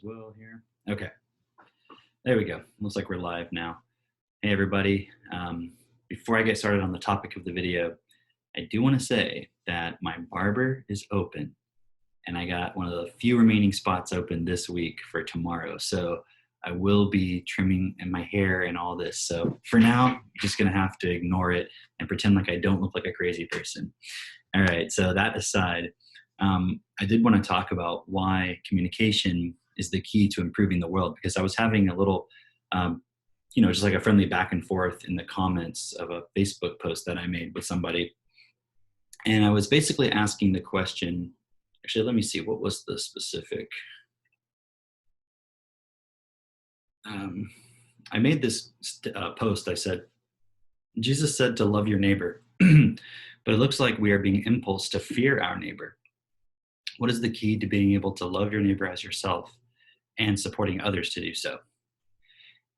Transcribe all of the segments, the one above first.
well here. Okay, there we go. Looks like we're live now. Hey everybody, before I get started on the topic of the video, I do want to say that my barber is open and I got one of the few remaining spots open this week for tomorrow. So I will be trimming and my hair and all this. So for now, you're just gonna have to ignore it and pretend like I don't look like a crazy person. All right, so that aside, I did want to talk about why communication is the key to improving the world, because I was having a little, just like a friendly back and forth in the comments of a Facebook post that I made with somebody. And I was basically asking the question, actually, let me see, what was the specific? I made this post, I said, Jesus said to love your neighbor, but it looks like we are being impulsed to fear our neighbor. What is the key to being able to love your neighbor as yourself and supporting others to do so?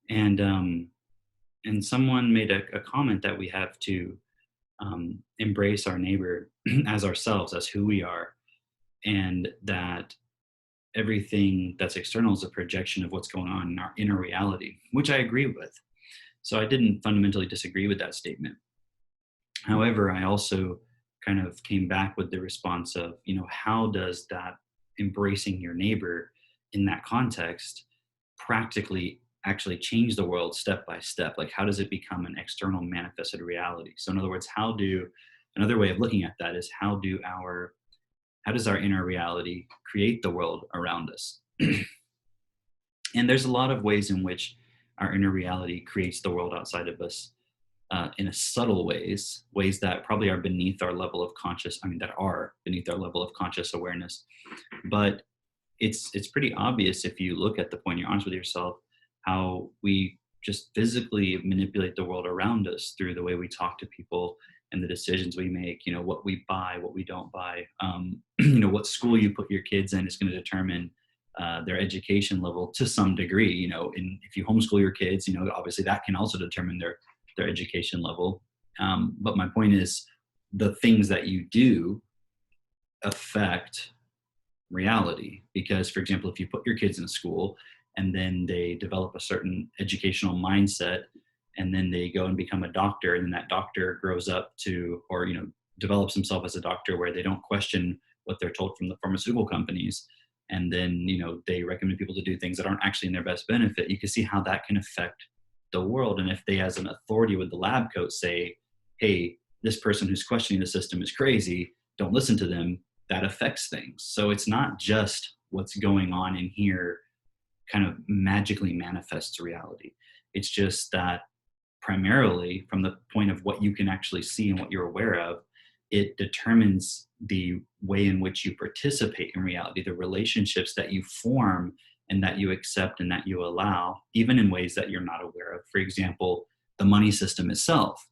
And someone made a comment that we have to embrace our neighbor as ourselves, as who we are, and that everything that's external is a projection of what's going on in our inner reality, which I agree with. So I didn't fundamentally disagree with that statement. However, I also kind of came back with the response of, how does that embracing your neighbor in that context practically actually change the world step by step? Like, how does it become an external manifested reality? So in other words, another way of looking at that is how does our inner reality create the world around us? And there's a lot of ways in which our inner reality creates the world outside of us. In a subtle ways that probably are beneath our level of conscious awareness. But it's pretty obvious if you look at the point, you're honest with yourself, how we just physically manipulate the world around us through the way we talk to people and the decisions we make, what we buy, what we don't buy, what school you put your kids in is going to determine their education level to some degree. If you homeschool your kids, obviously that can also determine their education level. But my point is, the things that you do affect reality. Because, for example, if you put your kids in a school and then they develop a certain educational mindset and then they go and become a doctor, and then that doctor grows up to, or develops himself as a doctor where they don't question what they're told from the pharmaceutical companies, and then they recommend people to do things that aren't actually in their best benefit, you can see how that can affect the world. And if they, as an authority with the lab coat, say, hey, this person who's questioning the system is crazy, don't listen to them, that affects things. So it's not just what's going on in here kind of magically manifests reality. It's just that primarily from the point of what you can actually see and what you're aware of, it determines the way in which you participate in reality, the relationships that you form and that you accept and that you allow, even in ways that you're not aware of. For example, the money system itself,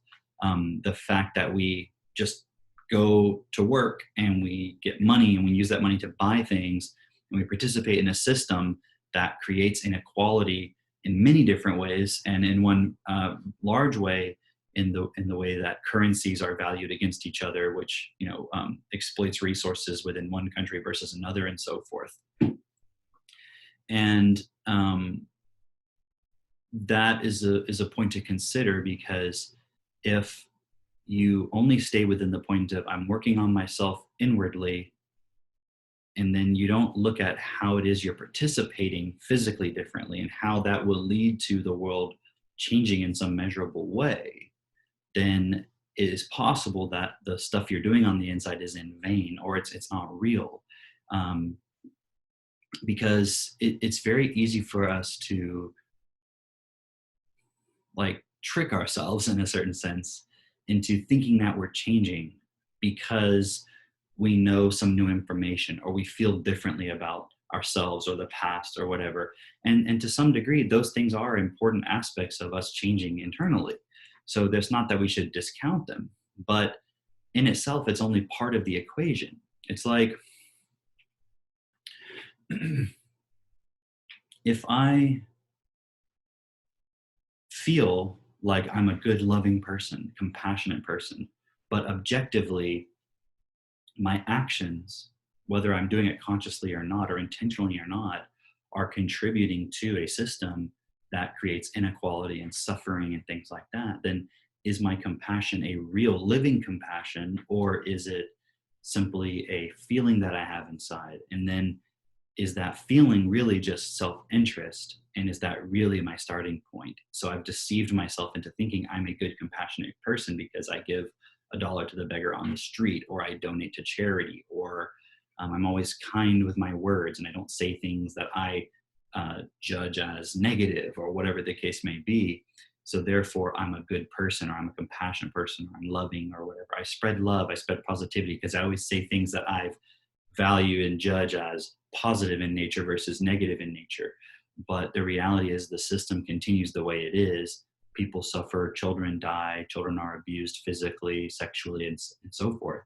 the fact that we just go to work and we get money and we use that money to buy things, and we participate in a system that creates inequality in many different ways, and in one large way, in the way that currencies are valued against each other, which exploits resources within one country versus another, and so forth. And that is a point to consider, because if you only stay within the point of I'm working on myself inwardly, and then you don't look at how it is you're participating physically differently and how that will lead to the world changing in some measurable way, then it is possible that the stuff you're doing on the inside is in vain, or it's not real. Because it's very easy for us to trick ourselves in a certain sense into thinking that we're changing because we know some new information or we feel differently about ourselves or the past or whatever. And to some degree, those things are important aspects of us changing internally. So there's not that we should discount them, but in itself, it's only part of the equation. It's like, if I feel like I'm a good, loving person, compassionate person, but objectively, my actions, whether I'm doing it consciously or not, or intentionally or not, are contributing to a system that creates inequality and suffering and things like that, then is my compassion a real living compassion, or is it simply a feeling that I have inside? And then is that feeling really just self-interest? And is that really my starting point? So I've deceived myself into thinking I'm a good, compassionate person because I give $1 to the beggar on the street, or I donate to charity, or I'm always kind with my words and I don't say things that I judge as negative, or whatever the case may be. So therefore, I'm a good person, or I'm a compassionate person, or I'm loving, or whatever. I spread love, I spread positivity, because I always say things that I value and judge as positive in nature versus negative in nature. But the reality is the system continues the way it is. People suffer, children die, children are abused physically, sexually, and so forth.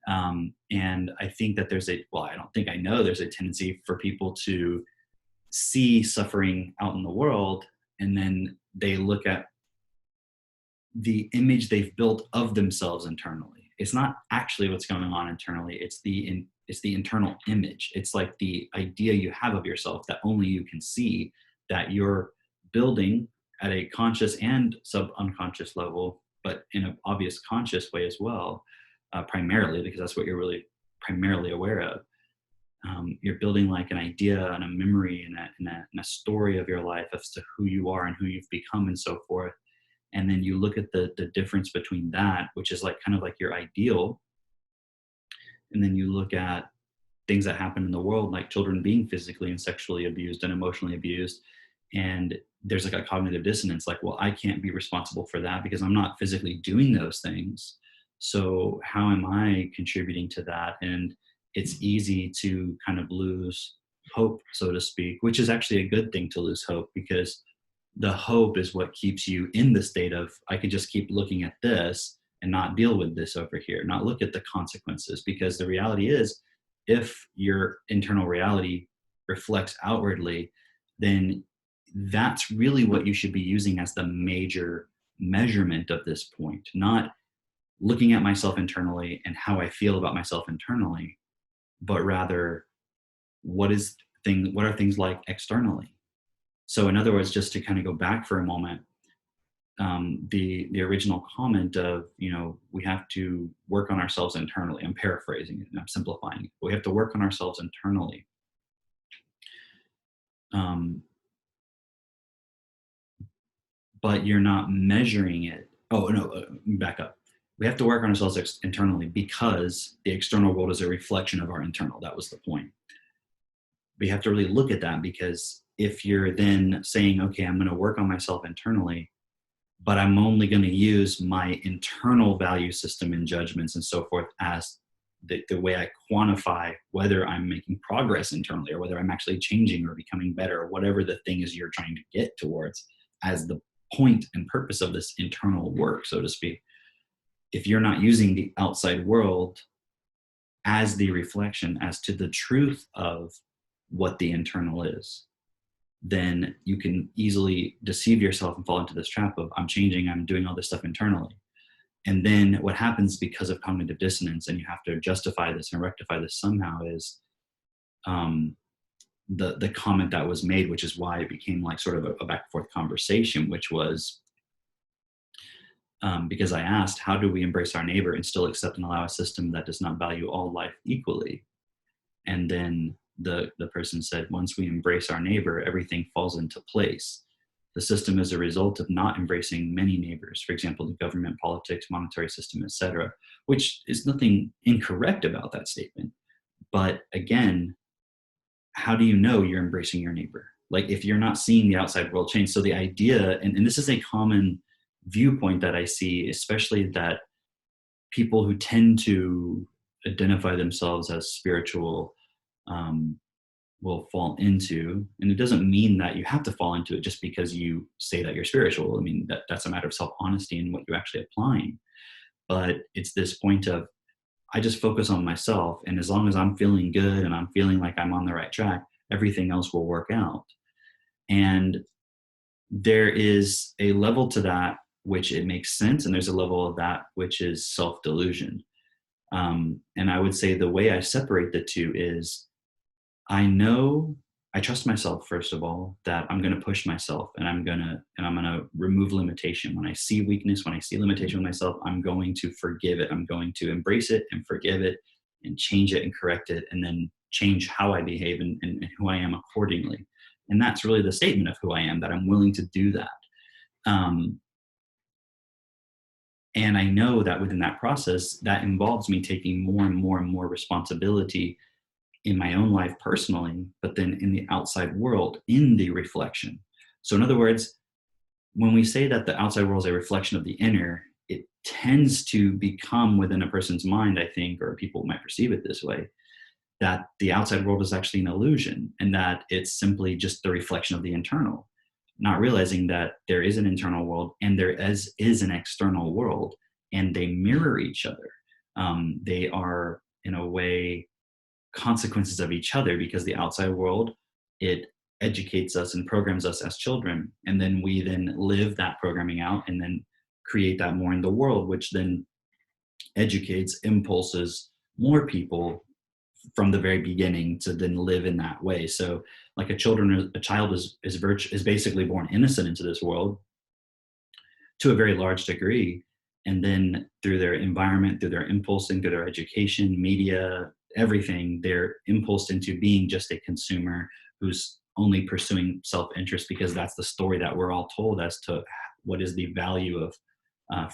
And I think that I don't think, I know there's a tendency for people to see suffering out in the world, and then they look at the image they've built of themselves internally. It's not actually what's going on internally. It's the internal image. It's like the idea you have of yourself that only you can see, that you're building at a conscious and sub-unconscious level, but in an obvious conscious way as well, primarily, because that's what you're really primarily aware of. You're building like an idea and a memory and a story of your life as to who you are and who you've become and so forth. And then you look at the difference between that, which is like kind of like your ideal. And then you look at things that happen in the world, like children being physically and sexually abused and emotionally abused. And there's like a cognitive dissonance, like, well, I can't be responsible for that because I'm not physically doing those things. So how am I contributing to that? And it's easy to kind of lose hope, so to speak, which is actually a good thing to lose hope, because the hope is what keeps you in the state of, I could just keep looking at this and not deal with this over here, not look at the consequences. Because the reality is, if your internal reality reflects outwardly, then that's really what you should be using as the major measurement of this point, not looking at myself internally and how I feel about myself internally, but rather what are things like externally. So in other words, just to kind of go back for a moment, the original comment of, we have to work on ourselves internally. I'm paraphrasing it and I'm simplifying it. We have to work on ourselves internally. But you're not measuring it. Oh, no, back up. We have to work on ourselves internally because the external world is a reflection of our internal. That was the point. We have to really look at that, because if you're then saying, okay, I'm going to work on myself internally, but I'm only going to use my internal value system and judgments and so forth as the way I quantify whether I'm making progress internally, or whether I'm actually changing or becoming better, or whatever the thing is you're trying to get towards as the point and purpose of this internal work, so to speak. If you're not using the outside world as the reflection as to the truth of what the internal is, then you can easily deceive yourself and fall into this trap of, I'm changing, I'm doing all this stuff internally. And then what happens, because of cognitive dissonance, and you have to justify this and rectify this somehow, is the comment that was made, which is why it became like sort of a back and forth conversation, which was because I asked, how do we embrace our neighbor and still accept and allow a system that does not value all life equally? And then the person said, once we embrace our neighbor, everything falls into place. The system is a result of not embracing many neighbors, for example, the government, politics, monetary system, etc., which is nothing incorrect about that statement. But again, how do you know you're embracing your neighbor? Like, if you're not seeing the outside world change. So the idea, and this is a common viewpoint that I see, especially that people who tend to identify themselves as spiritual will fall into, and it doesn't mean that you have to fall into it just because you say that you're spiritual. I mean, that's a matter of self-honesty and what you're actually applying. But it's this point of, I just focus on myself, and as long as I'm feeling good and I'm feeling like I'm on the right track, everything else will work out. And there is a level to that which it makes sense, and there's a level of that which is self-delusion. And I would say the way I separate the two is, I know I trust myself, first of all, that I'm going to push myself, and I'm going to remove limitation. When I see weakness, when I see limitation with myself, I'm going to forgive it. I'm going to embrace it and forgive it and change it and correct it, and then change how I behave and who I am accordingly. And that's really the statement of who I am, that I'm willing to do that. Um, and I know that within that process, that involves me taking more and more and more responsibility in my own life personally, but then in the outside world, in the reflection. So, in other words, when we say that the outside world is a reflection of the inner, it tends to become within a person's mind, I think, or people might perceive it this way, that the outside world is actually an illusion and that it's simply just the reflection of the internal, not realizing that there is an internal world and there is an external world, and they mirror each other. They are, in a way, consequences of each other, because the outside world, it educates us and programs us as children, and then we then live that programming out and then create that more in the world, which then educates, impulses more people from the very beginning to then live in that way. So like a child is basically born innocent into this world to a very large degree, and then through their environment, through their impulsing, through their education, media, everything, they're impulsed into being just a consumer who's only pursuing self-interest, because that's the story that we're all told as to what is the value of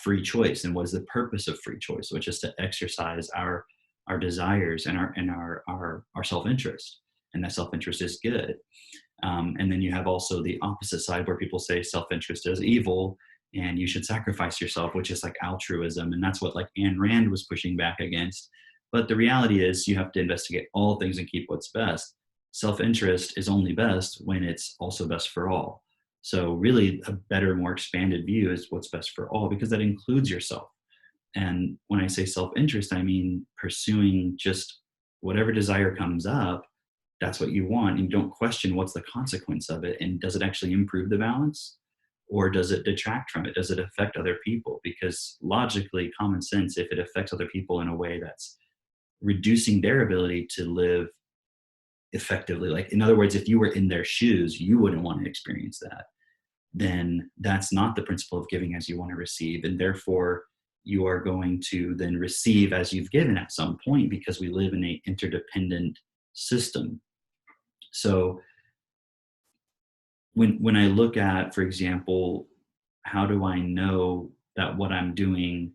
free choice and what is the purpose of free choice, which is to exercise our desires and our self-interest, and that self-interest is good. And then you have also the opposite side, where people say self-interest is evil and you should sacrifice yourself, which is like altruism. And that's what like Ayn Rand was pushing back against. But the reality is you have to investigate all things and keep what's best. Self-interest is only best when it's also best for all. So really a better, more expanded view is what's best for all, because that includes yourself. And when I say self-interest, I mean pursuing just whatever desire comes up. That's what you want, and you don't question what's the consequence of it, and does it actually improve the balance, or does it detract from it? Does it affect other people? Because logically, common sense, if it affects other people in a way that's reducing their ability to live effectively, like in other words, if you were in their shoes, you wouldn't want to experience that, then that's not the principle of giving as you want to receive. And therefore, you are going to then receive as you've given at some point, because we live in an interdependent system. So when I look at, for example, how do I know that what I'm doing,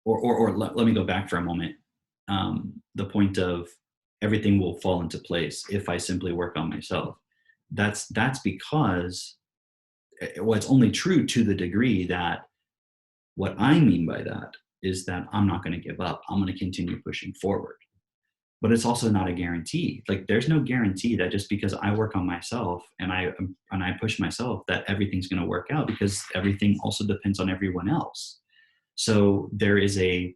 or let me go back for a moment. The point of everything will fall into place if I simply work on myself. That's because, well, it's only true to the degree that what I mean by that is that I'm not going to give up. I'm going to continue pushing forward. But it's also not a guarantee. Like there's no guarantee that just because I work on myself and I push myself, that everything's going to work out, because everything also depends on everyone else. So there is a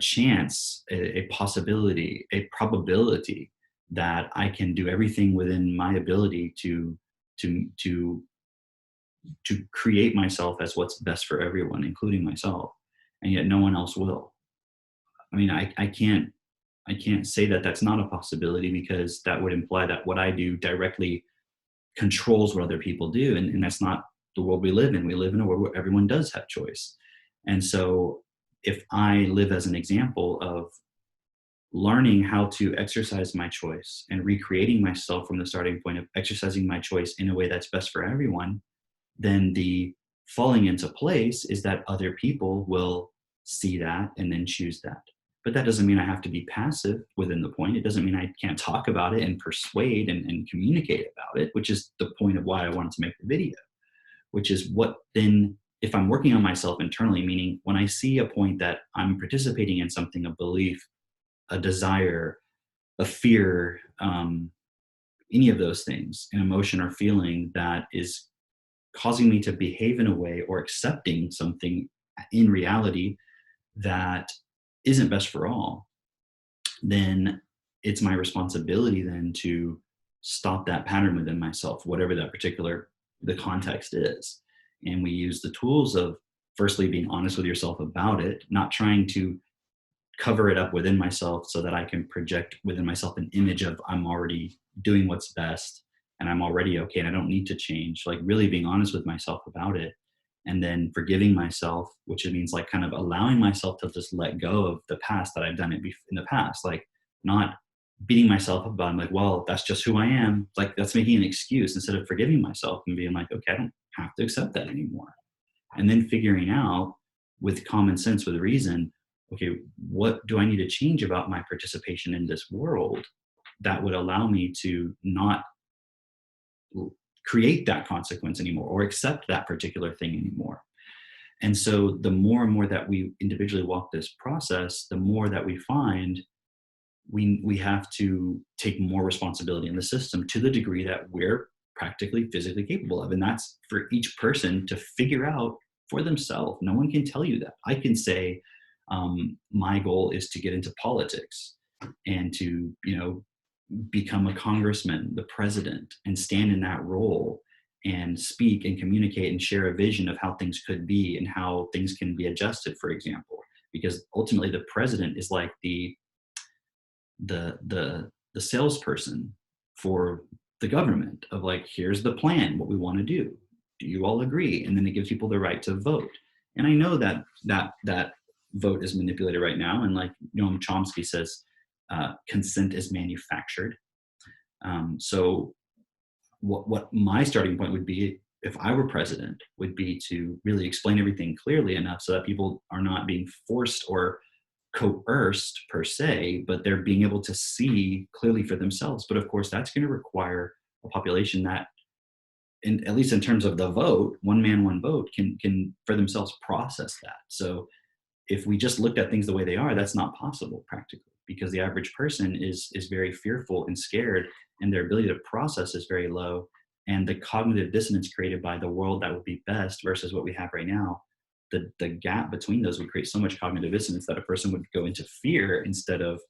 chance, a possibility, a probability that I can do everything within my ability to to to create myself as what's best for everyone, including myself, and yet no one else will. I mean, I can't say that that's not a possibility, because that would imply that what I do directly controls what other people do, and that's not the world we live in. We live in a world where everyone does have choice. And so if I live as an example of learning how to exercise my choice and recreating myself from the starting point of exercising my choice in a way that's best for everyone, then the falling into place is that other people will see that and then choose that. But that doesn't mean I have to be passive within the point. It doesn't mean I can't talk about it and persuade and communicate about it, which is the point of why I wanted to make the video, which is what then, if I'm working on myself internally, meaning when I see a point that I'm participating in something, a belief, a desire, a fear, any of those things, an emotion or feeling that is causing me to behave in a way or accepting something in reality that isn't best for all, then it's my responsibility then to stop that pattern within myself, whatever that particular the context is. And we use the tools of firstly being honest with yourself about it, not trying to cover it up within myself so that I can project within myself an image of I'm already doing what's best, and I'm already okay and I don't need to change. Like really being honest with myself about it, and then forgiving myself, which it means like kind of allowing myself to just let go of the past that I've done it in the past, like not beating myself up about. I'm like, well, that's just who I am. Like that's making an excuse instead of forgiving myself and being like, okay, I don't have to accept that anymore. And then figuring out with common sense, with reason, okay, what do I need to change about my participation in this world that would allow me to not create that consequence anymore or accept that particular thing anymore. And so the more and more that we individually walk this process, the more that we find we have to take more responsibility in the system to the degree that we're practically physically capable of. And that's for each person to figure out for themselves. No one can tell you that. I can say, my goal is to get into politics and to, become a congressman, the president, and stand in that role and speak and communicate and share a vision of how things could be and how things can be adjusted, for example. Because ultimately the president is like the salesperson for the government of like, here's the plan, what we want to do. Do you all agree? And then it gives people the right to vote. And I know that vote is manipulated right now. And like Noam Chomsky says, consent is manufactured. So what my starting point would be if I were president would be to really explain everything clearly enough so that people are not being forced or coerced per se, but they're being able to see clearly for themselves. But of course, that's going to require a population that, at least in terms of the vote, one man, one vote, can for themselves process that. So if we just looked at things the way they are, that's not possible practically, because the average person is very fearful and scared, and their ability to process is very low. And the cognitive dissonance created by the world that would be best versus what we have right now, the gap between those would create so much cognitive dissonance that a person would go into fear instead of,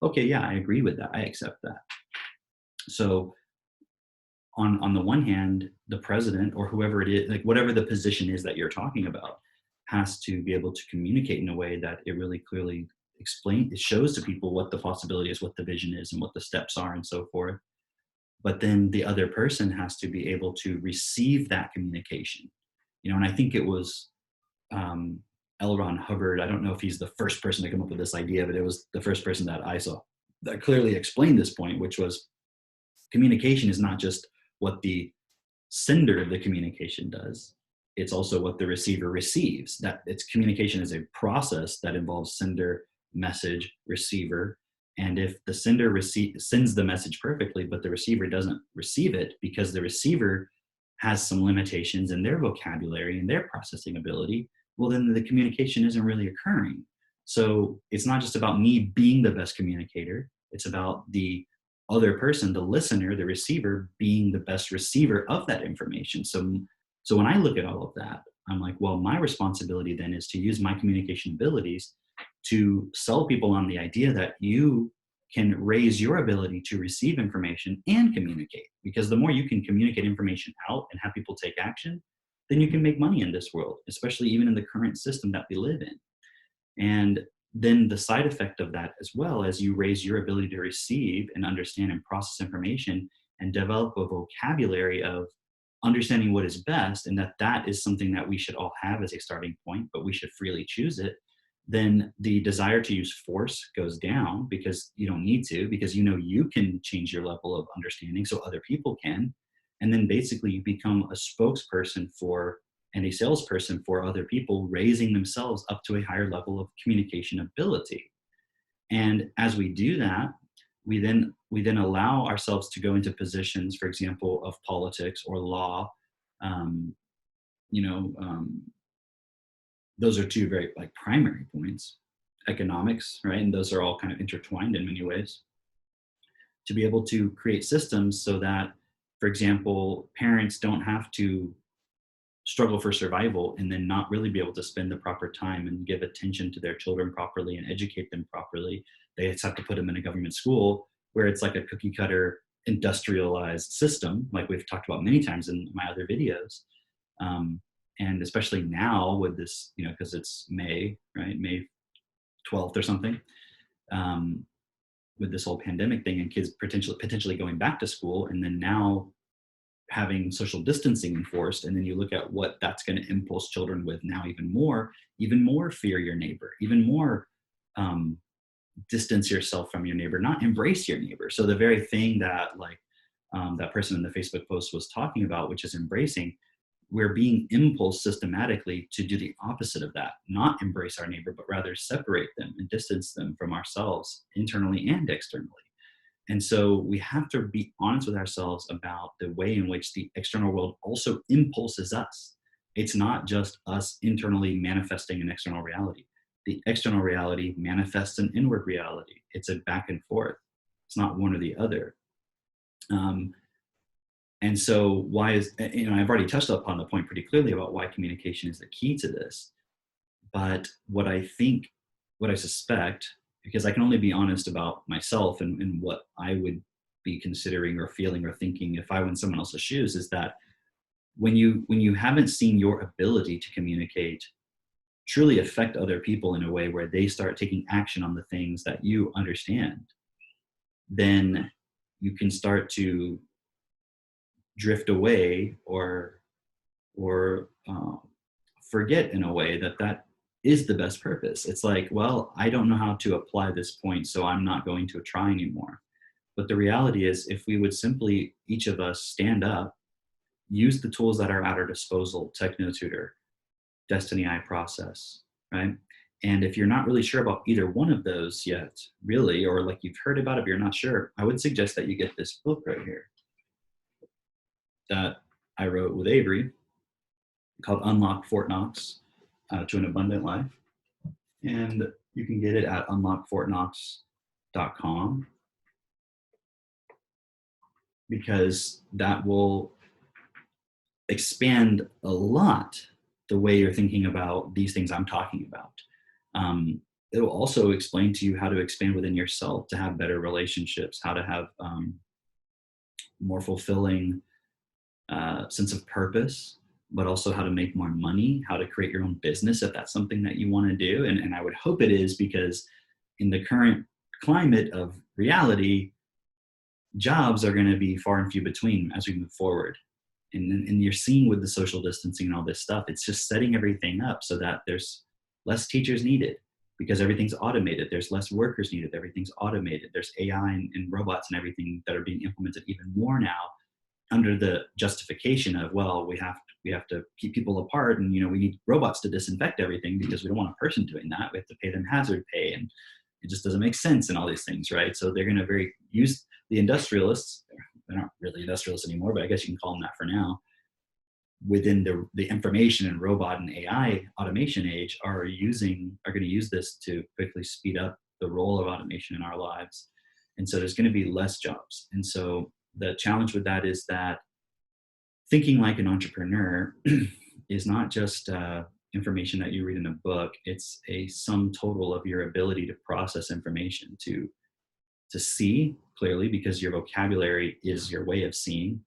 okay, yeah, I agree with that, I accept that. So on the one hand, the president or whoever it is, like whatever the position is that you're talking about, has to be able to communicate in a way that it really clearly it shows to people what the possibility is, what the vision is, and what the steps are, and so forth. But then the other person has to be able to receive that communication. And I think it was L. Ron Hubbard. I don't know if he's the first person to come up with this idea, but it was the first person that I saw that clearly explained this point, which was communication is not just what the sender of the communication does. It's also what the receiver receives. That it's communication is a process that involves sender, message, receiver. And if the sender sends the message perfectly, but the receiver doesn't receive it because the receiver has some limitations in their vocabulary and their processing ability, well, then the communication isn't really occurring. So it's not just about me being the best communicator. It's about the other person, the listener, the receiver, being the best receiver of that information. So when I look at all of that, I'm like, well, my responsibility then is to use my communication abilities to sell people on the idea that you can raise your ability to receive information and communicate. Because the more you can communicate information out and have people take action, then you can make money in this world, especially even in the current system that we live in. And then the side effect of that, as well as you raise your ability to receive and understand and process information and develop a vocabulary of understanding what is best, and that is something that we should all have as a starting point, but we should freely choose it, then the desire to use force goes down because you don't need to, because you can change your level of understanding so other people can. And then basically you become a spokesperson for and a salesperson for other people, raising themselves up to a higher level of communication ability. And as we do that, we then allow ourselves to go into positions, for example, of politics or law. Um, those are two very primary points. Economics, right? And those are all kind of intertwined in many ways. To be able to create systems so that, for example, parents don't have to struggle for survival and then not really be able to spend the proper time and give attention to their children properly and educate them properly. They just have to put them in a government school where it's like a cookie cutter industrialized system, like we've talked about many times in my other videos. And especially now with this, because it's May, right? May 12th or something. with this whole pandemic thing and kids potentially going back to school, and then now having social distancing enforced, and then you look at what that's going to impulse children with now, even more fear your neighbor, even more distance yourself from your neighbor, not embrace your neighbor. So the very thing that that person in the Facebook post was talking about, which is embracing, we're being impulsed systematically to do the opposite of that, not embrace our neighbor, but rather separate them and distance them from ourselves internally and externally. And so we have to be honest with ourselves about the way in which the external world also impulses us. It's not just us internally manifesting an external reality. The external reality manifests an inward reality. It's a back and forth. It's not one or the other. And so I've already touched upon the point pretty clearly about why communication is the key to this. But what I suspect, because I can only be honest about myself and what I would be considering or feeling or thinking if I were in someone else's shoes, is that when you haven't seen your ability to communicate truly affect other people in a way where they start taking action on the things that you understand, then you can start to drift away or forget in a way that is the best purpose. It's like, well, I don't know how to apply this point, so I'm not going to try anymore. But the reality is, if we would simply, each of us, stand up, use the tools that are at our disposal, TechnoTutor, Destiny iProcess, right? And if you're not really sure about either one of those yet, really, or like you've heard about it, but you're not sure, I would suggest that you get this book right here that I wrote with Avery called Unlock Fort Knox to an Abundant Life. And you can get it at unlockfortknox.com, because that will expand a lot the way you're thinking about these things I'm talking about. It will also explain to you how to expand within yourself to have better relationships, how to have more fulfilling sense of purpose, but also how to make more money, how to create your own business if that's something that you want to do. And I would hope it is, because in the current climate of reality, jobs are going to be far and few between as we move forward. And you're seeing with the social distancing and all this stuff, it's just setting everything up so that there's less teachers needed because everything's automated. There's less workers needed. Everything's automated. There's AI and robots and everything that are being implemented even more now, under the justification of, well, we have to keep people apart, and we need robots to disinfect everything because we don't want a person doing that. We have to pay them hazard pay, and it just doesn't make sense, and all these things, right? So they're going to use the industrialists. They're not really industrialists anymore, but I guess you can call them that for now. Within the information and robot and AI automation age, are going to use this to quickly speed up the role of automation in our lives, and so there's going to be less jobs. And so the challenge with that is that thinking like an entrepreneur is not just information that you read in a book. It's a sum total of your ability to process information, to see clearly, because your vocabulary is your way of seeing.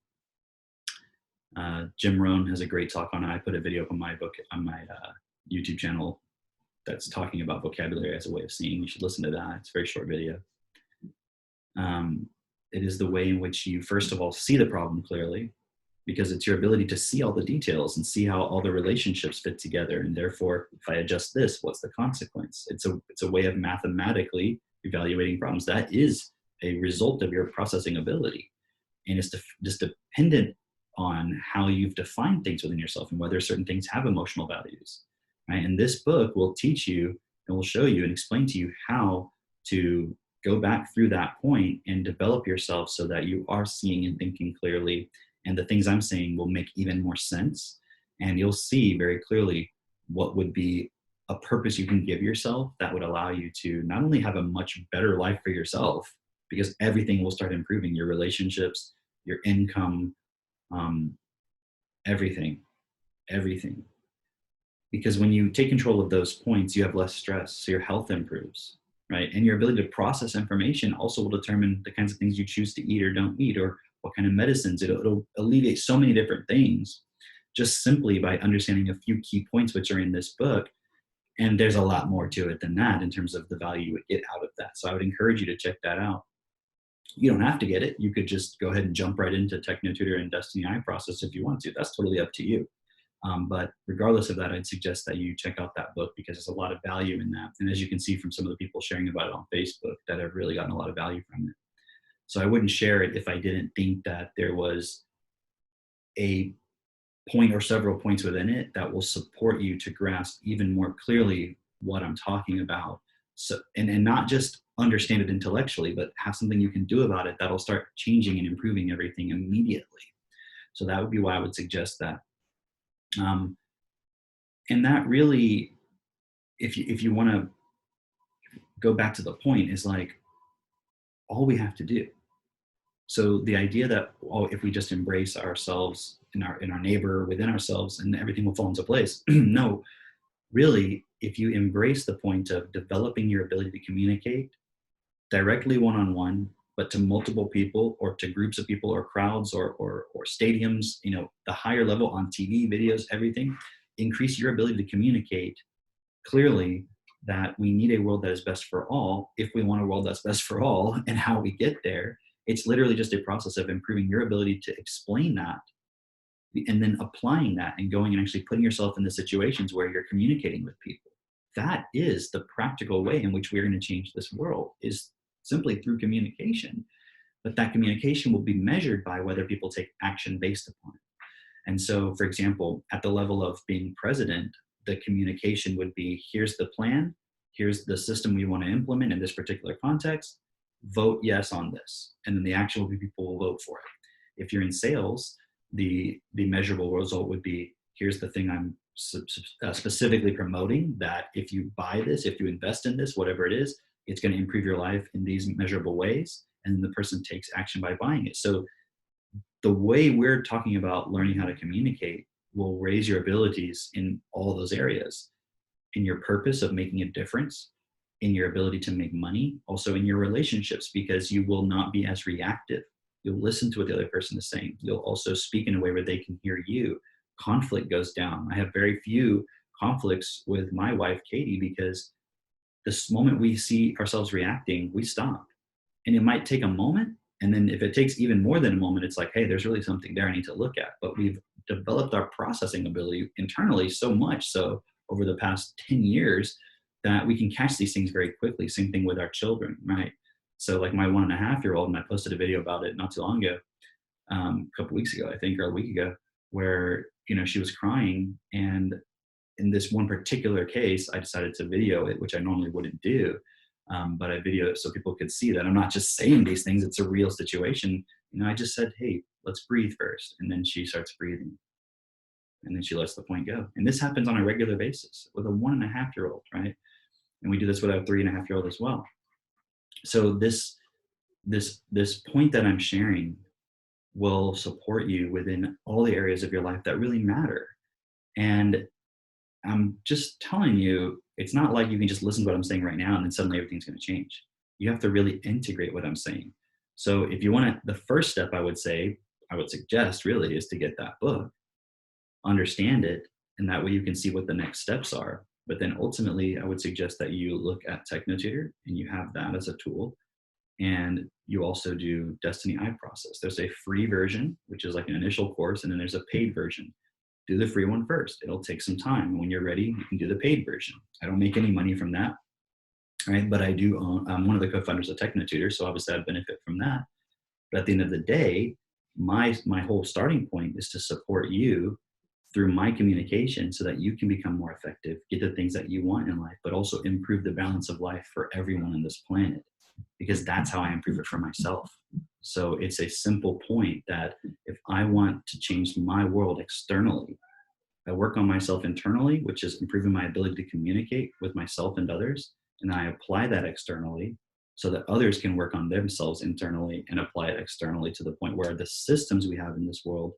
Jim Rohn has a great talk on it. I put a video up on my YouTube channel that's talking about vocabulary as a way of seeing. You should listen to that. It's a very short video. It is the way in which you, first of all, see the problem clearly, because it's your ability to see all the details and see how all the relationships fit together. And therefore, if I adjust this, what's the consequence? It's a way of mathematically evaluating problems. That is a result of your processing ability. And it's just dependent on how you've defined things within yourself and whether certain things have emotional values, right? And this book will teach you and will show you and explain to you how to go back through that point and develop yourself so that you are seeing and thinking clearly. And the things I'm saying will make even more sense. And you'll see very clearly what would be a purpose you can give yourself that would allow you to not only have a much better life for yourself, because everything will start improving, your relationships, your income, everything. Because when you take control of those points, you have less stress, so your health improves, right? And your ability to process information also will determine the kinds of things you choose to eat or don't eat, or what kind of medicines. It'll alleviate so many different things just simply by understanding a few key points which are in this book. And there's a lot more to it than that in terms of the value you would get out of that. So I would encourage you to check that out. You don't have to get it. You could just go ahead and jump right into TechnoTutor and Destiny iProcess if you want to. That's totally up to you. But regardless of that, I'd suggest that you check out that book because there's a lot of value in that. And as you can see from some of the people sharing about it on Facebook, that have really gotten a lot of value from it. So I wouldn't share it if I didn't think that there was a point or several points within it that will support you to grasp even more clearly what I'm talking about. So, and not just understand it intellectually, but have something you can do about it that'll start changing and improving everything immediately. So that would be why I would suggest that. And that really, if you want to go back to the point, is like all we have to do. So the idea that, oh, if we just embrace ourselves in our neighbor, within ourselves, and everything will fall into place. No, really, if you embrace the point of developing your ability to communicate directly one-on-one, but to multiple people or to groups of people or crowds or stadiums, you know, the higher level on TV, videos, everything, increase your ability to communicate clearly that we need a world that is best for all. If we want a world that's best for all, and how we get there, it's literally just a process of improving your ability to explain that and then applying that and going and actually putting yourself in the situations where you're communicating with people. That is the practical way in which we're going to change this world, is simply through communication. But that communication will be measured by whether people take action based upon it. And so, for example, at the level of being president, the communication would be, here's the plan, here's the system we want to implement in this particular context, vote yes on this. And then the action will be people will vote for it. If you're in sales, the measurable result would be, here's the thing I'm specifically promoting, that if you buy this, if you invest in this, whatever it is, it's going to improve your life in these measurable ways. And the person takes action by buying it. So the way we're talking about learning how to communicate will raise your abilities in all those areas, in your purpose of making a difference, in your ability to make money, also in your relationships, because you will not be as reactive. You'll listen to what the other person is saying. You'll also speak in a way where they can hear you. Conflict goes down. I have very few conflicts with my wife, Katie, because this moment we see ourselves reacting, we stop. And it might take a moment. And then if it takes even more than a moment, it's like, hey, there's really something there I need to look at. But we've developed our processing ability internally so much so over the past 10 years that we can catch these things very quickly. Same thing with our children, right? So like my 1.5-year-old, and I posted a video about it not too long ago, a couple weeks ago, I think, or a week ago, where, you know, she was crying. And in this one particular case, I decided to video it, which I normally wouldn't do. But I videoed it so people could see that I'm not just saying these things, it's a real situation. You know, I just said, hey, let's breathe first. And then she starts breathing. And then she lets the point go. And this happens on a regular basis with a 1.5-year-old, right? And we do this with our 3.5-year-old as well. So this point that I'm sharing will support you within all the areas of your life that really matter. And I'm just telling you, it's not like you can just listen to what I'm saying right now and then suddenly everything's going to change. You have to really integrate what I'm saying. So if you want to, the first step I would suggest really is to get that book, understand it, and that way you can see what the next steps are. But then ultimately, I would suggest that you look at TechnoTutor and you have that as a tool. And you also do Destiny iProcess. There's a free version, which is like an initial course, and then there's a paid version. Do the free one first. It'll take some time. And when you're ready, you can do the paid version. I don't make any money from that, right? But I do own, I'm one of the co-founders of TechnoTutor, so obviously I benefit from that. But at the end of the day, my whole starting point is to support you through my communication so that you can become more effective, get the things that you want in life, but also improve the balance of life for everyone on this planet, because that's how I improve it for myself. So it's a simple point that if I want to change my world externally, I work on myself internally, which is improving my ability to communicate with myself and others. And I apply that externally so that others can work on themselves internally and apply it externally, to the point where the systems we have in this world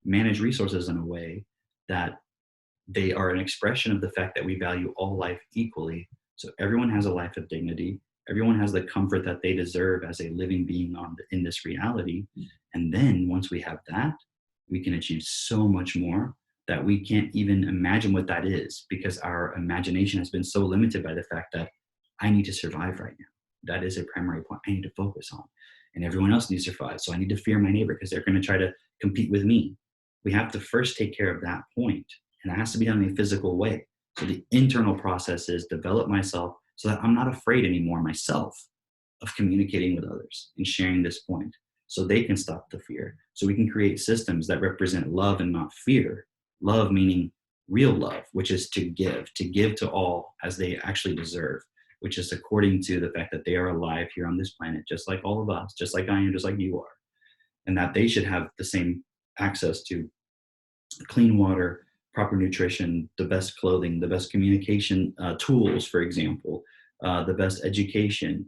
manage resources in a way that they are an expression of the fact that we value all life equally. So everyone has a life of dignity. Everyone has the comfort that they deserve as a living being in this reality. And then once we have that, we can achieve so much more that we can't even imagine what that is because our imagination has been so limited by the fact that I need to survive right now. That is a primary point I need to focus on. And everyone else needs to survive. So I need to fear my neighbor because they're going to try to compete with me. We have to first take care of that point, and that has to be done in a physical way. So the internal process is develop myself so that I'm not afraid anymore myself of communicating with others and sharing this point so they can stop the fear. So we can create systems that represent love and not fear. Love meaning real love, which is to give to all as they actually deserve, which is according to the fact that they are alive here on this planet, just like all of us, just like I am, just like you are, and that they should have the same access to clean water, proper nutrition, the best clothing, the best communication tools, for example, the best education,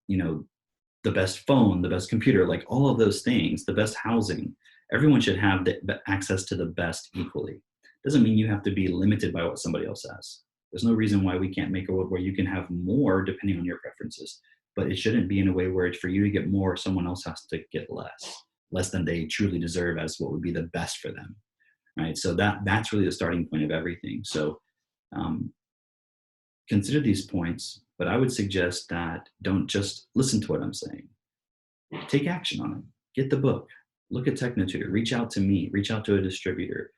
you know, the best phone, the best computer, like all of those things, the best housing. Everyone should have the access to the best equally. Doesn't mean you have to be limited by what somebody else has. There's no reason why we can't make a world where you can have more depending on your preferences, but it shouldn't be in a way where it's for you to get more, someone else has to get less than they truly deserve as what would be the best for them, right? So that's really the starting point of everything. So um, consider these points, but I would suggest that don't just listen to what I'm saying. Take action on it. Get the book. Look at Technotutor. Reach out to me. Reach out to a distributor.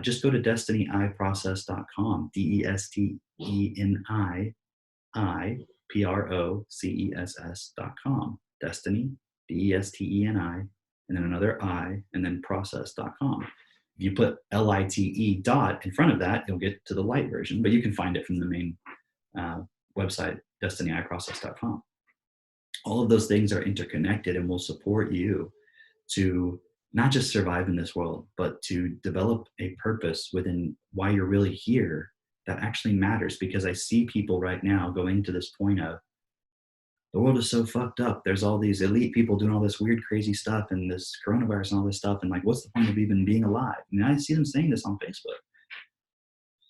Just go to DestiniIProcess.com. DestiniIProcess.com. Destiny, DESTENI, and then another I, and then process.com. If you put LITE dot in front of that, you'll get to the light version, but you can find it from the main website, DestiniIProcess.com. All of those things are interconnected and will support you to not just survive in this world, but to develop a purpose within why you're really here that actually matters. Because I see people right now going to this point of, the world is so fucked up. There's all these elite people doing all this weird, crazy stuff and this coronavirus and all this stuff. And like, what's the point of even being alive? I mean, I see them saying this on Facebook.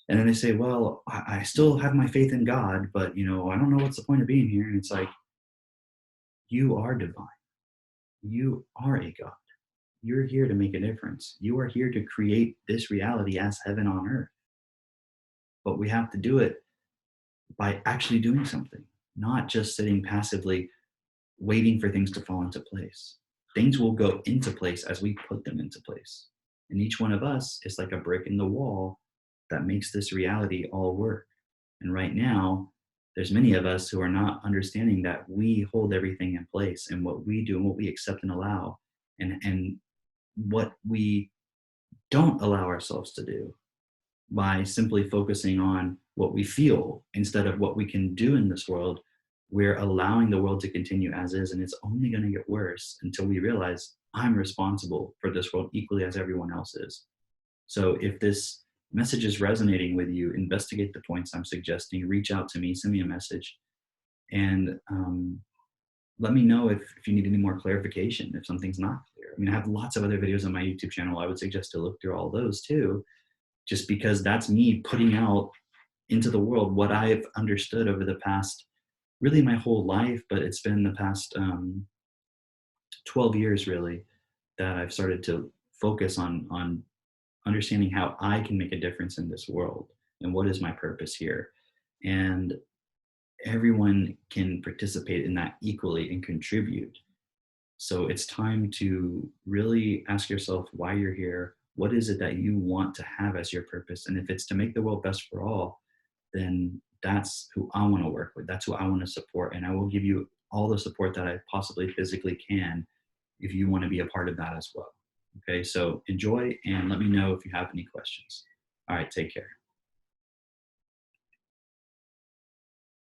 And then they say, well, I still have my faith in God, but I don't know what's the point of being here. And it's like, you are divine. You are a God. You're here to make a difference. You are here to create this reality as heaven on earth. But we have to do it by actually doing something, not just sitting passively waiting for things to fall into place. Things will go into place as we put them into place. And each one of us is like a brick in the wall that makes this reality all work. And right now, there's many of us who are not understanding that we hold everything in place, and what we do and what we accept and allow, and what we don't allow ourselves to do by simply focusing on what we feel instead of what we can do in this world. We're allowing the world to continue as is, and it's only going to get worse until we realize I'm responsible for this world equally as everyone else is. So if this message is resonating with you, investigate the points I'm suggesting, reach out to me, send me a message, and let me know if you need any more clarification, if something's not clear. I mean, I have lots of other videos on my YouTube channel. I would suggest to look through all those too, just because that's me putting out into the world what I've understood over the past, really my whole life, but it's been the past 12 years really that I've started to focus on understanding how I can make a difference in this world and what is my purpose here. And everyone can participate in that equally and contribute. So it's time to really ask yourself why you're here. What is it that you want to have as your purpose? And if it's to make the world best for all, then that's who I want to work with. That's who I want to support. And I will give you all the support that I possibly physically can if you want to be a part of that as well. Okay, so enjoy and let me know if you have any questions. All right, take care.